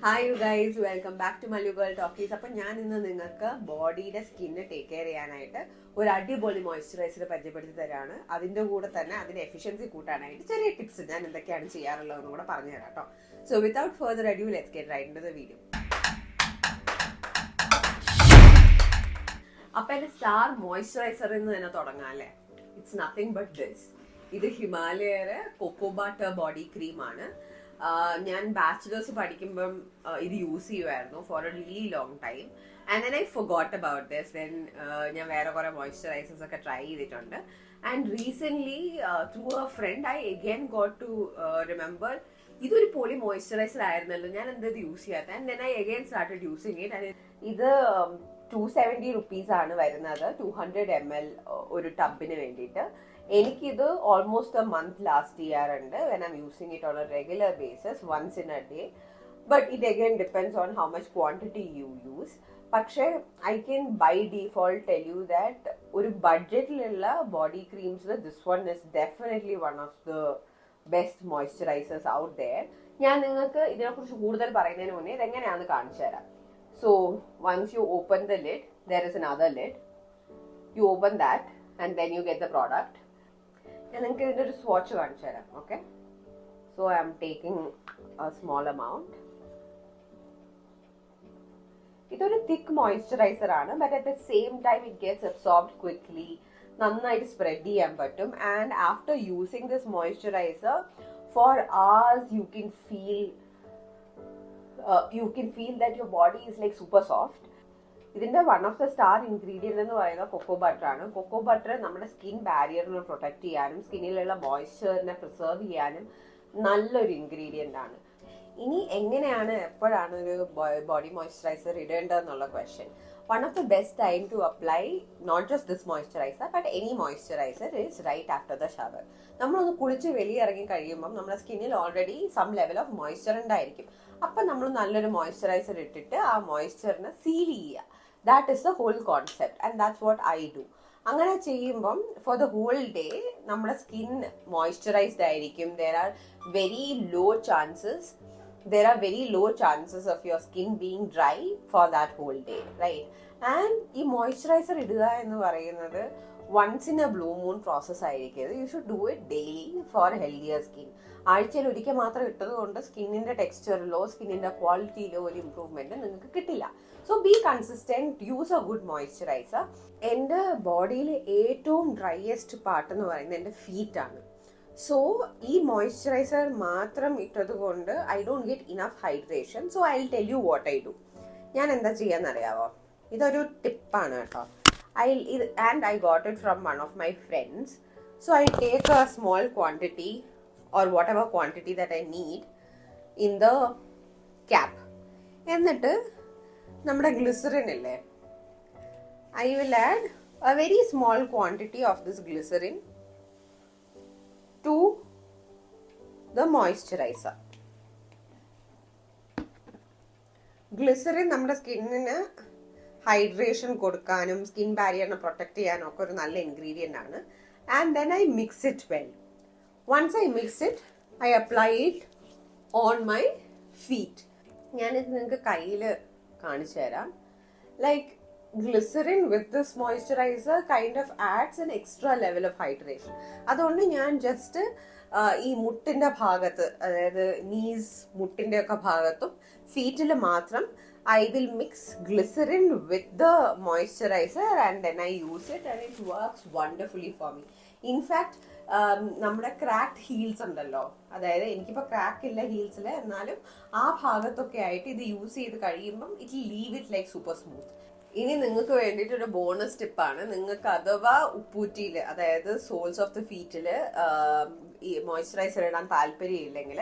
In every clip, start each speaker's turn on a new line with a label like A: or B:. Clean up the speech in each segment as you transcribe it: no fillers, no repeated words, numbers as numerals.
A: Hi you guys, welcome back to Malu Girl Talkies. അപ്പോൾ ഞാൻ ഇന്ന് നിങ്ങൾക്ക് ബോഡിയുടെ സ്കിന്ന് ടേക്ക് കെയർ ചെയ്യാനായിട്ട് ഒരു അടിപൊളി മോയ്സ്ചറൈസർ പരിചയപ്പെടുത്തി തരാണ്. അതിന്റെ കൂടെ തന്നെ അതിന്റെ എഫിഷ്യൻസി കൂട്ടാനായിട്ട് ചെറിയ ടിപ്സ് ഞാൻ എന്തൊക്കെയാണ് ചെയ്യാറുള്ളതെന്ന് കൂടെ പറഞ്ഞു തരാം കേട്ടോ. So without further adieu let's get right into the video. അപ്പോൾ എൻ്റെ സ്റ്റാർ മോയ്സ്ചറൈസറിൽ നിന്ന് തന്നെ തുടങ്ങാം അല്ലേ. It's nothing but this. ഇത് ഹിമാലയയുടെ കൊക്കോ ബട്ടർ ബോഡി ക്രീമാണ്. ഞാൻ ബാച്ചിലേഴ്സ് പഠിക്കുമ്പം ഇത് യൂസ് ചെയ്യുമായിരുന്നു for a really long time. And then I forgot about this. Then ഞാൻ വേറെ കുറെ മോയ്സ്ചറൈസേഴ്സ് ഒക്കെ ട്രൈ ചെയ്തിട്ടുണ്ട്. And recent through a friend I again got to remember ഇതൊരു പൊളി മോയ്സ്ചറൈസർ ആയിരുന്നല്ലോ, ഞാൻ എന്തത് യൂസ് ചെയ്യാത്ത. And then I again started using it. ഇത് 270 rupees ആണ് വരുന്നത്, 200 ml ഒരു ടബിന് വേണ്ടിയിട്ട്. എനിക്കിത് ഓൾമോസ്റ്റ് എ മന്ത് ലാസ്റ്റ് ചെയ്യാറുണ്ട് when I am using it on a regular basis, once in a day. But it again depends on how much quantity you use. പക്ഷേ I can by default tell you that ഒരു ബഡ്ജറ്റിലുള്ള body ക്രീംസിൽ this one is definitely one of the best moisturisers out there. ഞാൻ നിങ്ങൾക്ക് ഇതിനെക്കുറിച്ച് കൂടുതൽ പറയുന്നതിന് മുന്നേ ഇതെങ്ങനെയാണെന്ന് കാണിച്ചു തരാം. So once you open the lid, there is another lid. You open that and then you get the product. And then you can swatch it. Okay. So I am taking a small amount. It's a thick moisturizer, but at the same time it gets absorbed quickly. Nannayittu spread cheyan pattum. And after using this moisturizer for hours, you can feel that your body is like super soft. ഇതിന്റെ one of the star ingredient എന്ന് പറയുന്നത് cocoa butter ആണ്. Cocoa butter നമ്മുടെ skin ബാരിയറിനെ protect ചെയ്യാനും സ്കിന്നിലുള്ള മോയ്സ്ചറിനെ preserve ചെയ്യാനും നല്ലൊരു ingredient ആണ്. ഇനി എപ്പോഴാണ് ഒരു ബോഡി മോയ്സ്ചറൈസർ ഇടേണ്ടതെന്നുള്ള question. One of the best time to apply not just this moisturizer but any moisturizer is right after the shower. നമ്മളൊന്ന് കുളിച്ച് വെളിയിറങ്ങി കഴിയുമ്പം നമ്മുടെ സ്കിന്നിൽ already some level of moisture ഉണ്ടായിരിക്കും. അപ്പം നമ്മൾ നല്ലൊരു മോയ്സ്ചറൈസർ ഇട്ടിട്ട് ആ മോയ്സ്ചറിനെ സീൽ ചെയ്യുക. That is the whole concept and that's what I do. അങ്ങനെ ചെയ്യുമ്പം ഫോർ ദ ഹോൾ ഡേ നമ്മുടെ സ്കിൻ മോയ്സ്ചറൈസ്ഡ് ആയിരിക്കും. There are very low chances of your skin being dry for that whole day, right? And ഈ moisturiser ഇടുക എന്ന് പറയുന്നത് once in a blue moon process ആയിരിക്കും. You should do it daily for healthier skin. ആഴ്ചയിൽ ഒരിക്കൽ മാത്രം ഇട്ടത് കൊണ്ട് സ്കിന്നിന്റെ ടെക്സ്ചറിലോ സ്കിന്നിന്റെ ക്വാളിറ്റിയിലോ ഒരു ഇംപ്രൂവ്മെന്റ് നിങ്ങൾക്ക് കിട്ടില്ല. So B consistent, use A good moisturiser. എൻ്റെ ബോഡിയിൽ ഏറ്റവും ഡ്രൈയസ്റ്റ് പാർട്ട് എന്ന് പറയുന്നത് എൻ്റെ ഫീറ്റ് ആണ്. സോ ഈ മോയ്സ്ചറൈസർ മാത്രം ഇട്ടത് കൊണ്ട് I don't get enough hydration. So I will tell you what I do. ഞാൻ എന്താ ചെയ്യാന്നറിയാവോ? ഇതൊരു ടിപ്പാണ് കേട്ടോ. And I got it from one of my friends. So I take a small quantity or whatever quantity that I need in the cap. എന്നിട്ട് നമ്മുടെ glycerin ഇല്ലേ, I will add a very small quantity of this glycerin to the moisturizer. Glycerin നമ്മുടെ സ്കിന്നിന് hydration കൊടുക്കാനും skin ബാരിയറിനെ protect ചെയ്യാനും ഒക്കെ ഒരു നല്ല ഇൻഗ്രീഡിയൻ്റ് ആണ്. And then I mix it well. Once I mix it, I apply it on my feet. ഞാനിത് നിങ്ങൾക്ക് കയ്യിൽ കാണിച്ചു തരാം. Like glycerin with this moisturizer kind of adds an extra level of hydration. അതുകൊണ്ട് ഞാൻ ജസ്റ്റ് ഈ മുട്ടിന്റെ ഭാഗത്ത്, അതായത് നീസ് മുട്ടിന്റെ ഒക്കെ ഭാഗത്തും ഫീറ്റിൽ മാത്രം I will mix glycerin with the moisturizer and then I use it and it works wonderfully for me. In fact, നമ്മുടെ ക്രാക്ഡ് ഹീൽസ് ഉണ്ടല്ലോ, അതായത് എനിക്കിപ്പോൾ ക്രാക്ക് ഇല്ല ഹീൽസിൽ, എന്നാലും ആ ഭാഗത്തൊക്കെ ആയിട്ട് ഇത് യൂസ് ചെയ്ത് കഴിയുമ്പം it leave it like super smooth. ഇനി നിങ്ങൾക്ക് വേണ്ടിയിട്ട് ഒരു ബോണസ് ടിപ്പാണ്. നിങ്ങൾക്ക് അഥവാ ഉപ്പൂറ്റിയിൽ, അതായത് സോൾസ് ഓഫ് ദ ഫീറ്റിൽ ഈ മോയ്സ്ചറൈസർ ഇടാൻ താല്പര്യമില്ലെങ്കിൽ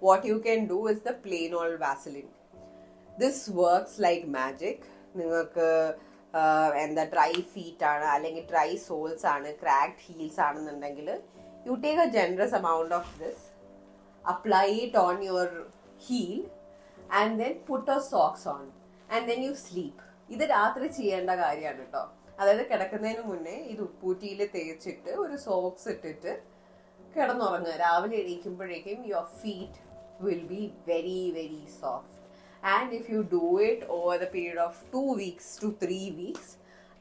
A: what you can do is the plain old Vaseline. This works like magic. നിങ്ങൾക്ക് എന്താ ഡ്രൈ ഫീറ്റ് ആണ് അല്ലെങ്കിൽ ഡ്രൈ സോൾസ് ആണ്, ക്രാക്ഡ് ഹീൽസ് ആണെന്നുണ്ടെങ്കിൽ you take a generous amount of this, apply it on your heel and then put a socks on and then you sleep. ഇത് രാത്രി ചെയ്യേണ്ട കാര്യമാണ് കേട്ടോ. അതായത് കിടക്കുന്നതിന് മുന്നേ ഇത് ഉപ്പൂറ്റിയിൽ തേച്ചിട്ട് ഒരു സോക്സ് ഇട്ടിട്ട് കിടന്നുറങ്ങുക. രാവിലെ എണീക്കുമ്പോഴേക്കും your feet will be very very soft. And if you do it over the period of 2 weeks to 3 weeks,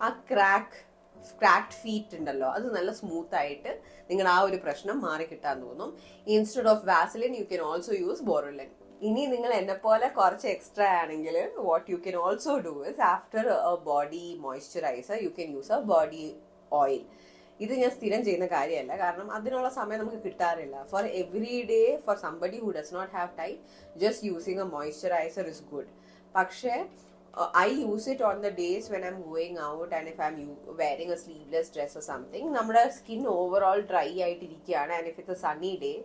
A: a cracked feet ഉണ്ടല്ലോ അത് നല്ല സ്മൂത്ത് ആയിട്ട് നിങ്ങളുടെ ആ ഒരു പ്രശ്നം മാറി കിട്ടാൻ തോന്നും. Instead of Vaseline you can also use Boroline. ഇനി നിങ്ങൾ എന്നെ പോലെ കുറച്ച് എക്സ്ട്രാ ആണെങ്കിൽ what you can also do is after a body moisturiser you can use a body oil. ഇത് ഞാൻ സ്ഥിരം ചെയ്യുന്ന കാര്യമല്ല, കാരണം അതിനുള്ള സമയം നമുക്ക് കിട്ടാറില്ല. For every day for somebody who does not have time just using a moisturizer is good. പക്ഷേ I use it on the days when I'm going out and if I'm wearing a sleeveless dress or something. നമ്മുടെ skin overall dry ആയിട്ടിരിക്കുകയാണ് and if it's a sunny day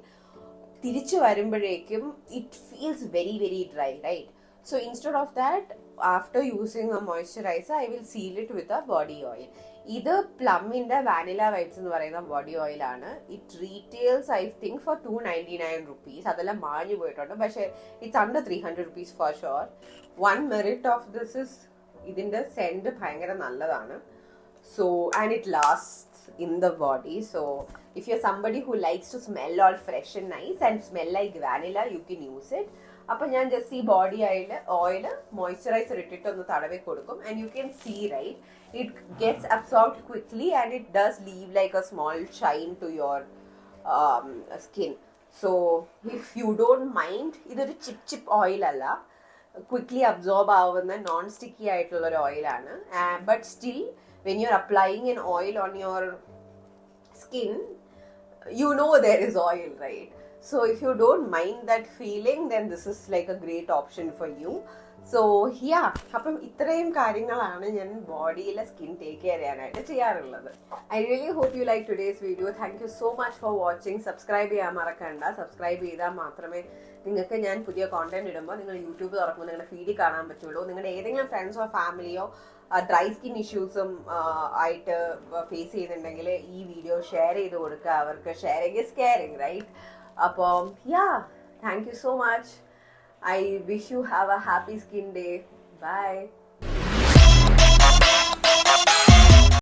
A: തിരിച്ചു വരുമ്പോഴേക്കും it feels very very dry, right? So instead of that, after using a moisturizer, I will seal it with a body oil. ഇത് പ്ലമ്മിന്റെ vanilla vibes എന്ന് പറയുന്ന body oil ആണ്. It retails I think for 299 rupees. അതെല്ലാം മാഞ്ഞു പോയിട്ടുണ്ട്, പക്ഷെ it's under 300 rupees for sure. One merit of this is ഇതിന്റെ scent ഭയങ്കര നല്ലതാണ്. So and it last in the body. So if you're somebody who likes to smell all fresh and nice and smell like vanilla, you can use it. അപ്പൊ ഞാൻ just ഈ body oil moisturiser ഇട്ടിട്ട് ഒന്ന് തടവി കൊടുക്കും and you can see, right, it gets absorbed quickly and it does leave like a small shine to your skin. So if you don't mind, ഇതൊരു chip oil അല്ല, quickly absorb ആവുന്ന non sticky ആയിട്ടുള്ള ഒരു ഓയിലാണ്. But still when you're applying an oil on your skin, you know there is oil, right? So if you don't mind that feeling, then this is like a great option for you. So yeah, അപ്പം ഇത്രയും കാര്യങ്ങളാണ് ഞാൻ ബോഡിയിലെ skin take care ചെയ്യാനായിട്ട് ചെയ്യാറുള്ളത്. I really hope you like today's video. Thank you so much for watching. Subscribe ചെയ്യാൻ മറക്കണ്ട. Subscribe ചെയ്താൽ മാത്രമേ നിങ്ങൾക്ക് ഞാൻ പുതിയ കോണ്ടന്റ് ഇടുമ്പോൾ നിങ്ങൾ യൂട്യൂബ് തുറക്കുമ്പോൾ നിങ്ങളുടെ ഫീഡിൽ കാണാൻ പറ്റുള്ളൂ. നിങ്ങളുടെ ഏതെങ്കിലും ഫ്രണ്ട്സോ ഫാമിലിയോ ഡ്രൈ സ്കിൻ ഇഷ്യൂസും ആയിട്ട് ഫേസ് ചെയ്യുന്നുണ്ടെങ്കിൽ ഈ വീഡിയോ ഷെയർ ചെയ്ത് കൊടുക്കുക. അവർക്ക് ഷെയറിങ് ഇസ് കെയറിങ്, റൈറ്റ്? അപ്പം thank you so much. I wish you have a happy skin day. Bye.